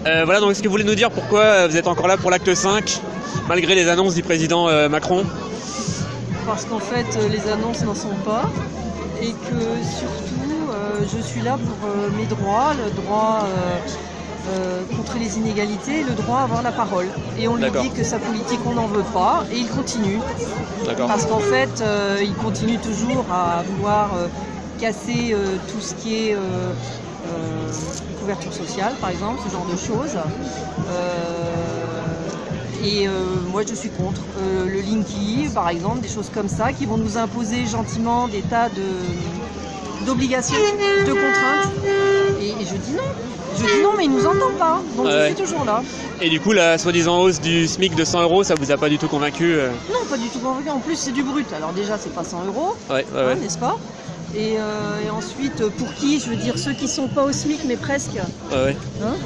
Voilà, donc est-ce que vous voulez nous dire pourquoi vous êtes encore là pour l'acte 5, malgré les annonces du président Macron? Parce qu'en fait, les annonces n'en sont pas. Et que surtout, je suis là pour mes droits, le droit contre les inégalités, le droit à avoir la parole. Et on lui dit que sa politique, on n'en veut pas, et il continue. Parce qu'en fait, il continue toujours à vouloir casser tout ce qui est couverture sociale, par exemple, ce genre de choses. Moi je suis contre le Linky, par exemple, des choses comme ça qui vont nous imposer gentiment des tas d'obligations, de contraintes. Et je dis non. Je dis non, mais il nous entend pas. Donc je suis toujours là. Et du coup, la soi-disant hausse du SMIC de 100 €, ça vous a pas du tout convaincu? Non, pas du tout convaincu. En plus, c'est du brut. Alors déjà, c'est pas 100 €, n'est-ce pas? Et ensuite, pour qui? Je veux dire, ceux qui sont pas au SMIC, mais presque. Hein?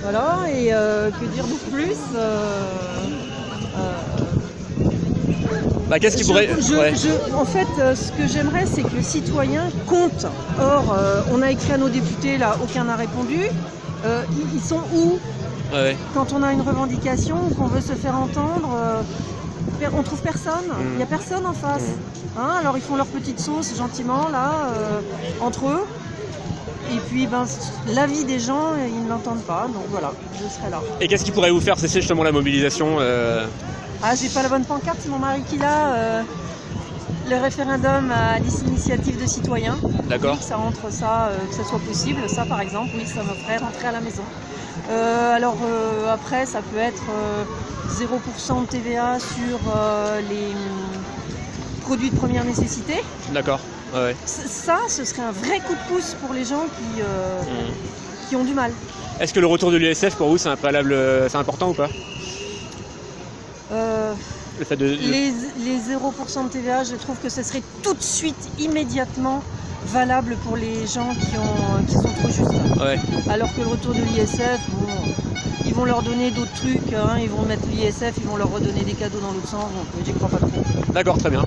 Voilà, et que dire de plus? Qu'est-ce qui pourrait... En fait, ce que j'aimerais, c'est que le citoyen compte. Or, on a écrit à nos députés, là, aucun n'a répondu. Ils sont où? Quand on a une revendication ou qu'on veut se faire entendre, on trouve personne. Il n'y a personne en face. Hein, alors, ils font leur petite sauce gentiment, là, entre eux. Et puis, l'avis des gens, ils ne l'entendent pas. Donc voilà, je serai là. Et qu'est-ce qui pourrait vous faire cesser justement la mobilisation? Ah, j'ai pas la bonne pancarte, c'est mon mari qui l'a. Le référendum à l'initiative de citoyens. D'accord. Oui, que ça rentre ça, que ça soit possible. Ça, par exemple, oui, ça me ferait rentrer à la maison. Après, ça peut être 0% de TVA sur les produits de première nécessité. D'accord. Ça, ce serait un vrai coup de pouce pour les gens qui ont du mal. Est-ce que le retour de l'ISF, pour vous, c'est important ou pas? Le fait Les 0% de TVA, je trouve que ce serait tout de suite, immédiatement valable pour les gens qui sont trop justes. Alors que le retour de l'ISF, ils vont leur donner d'autres trucs, ils vont mettre l'ISF, ils vont leur redonner des cadeaux dans l'autre sens, donc j'y crois pas trop. D'accord, très bien.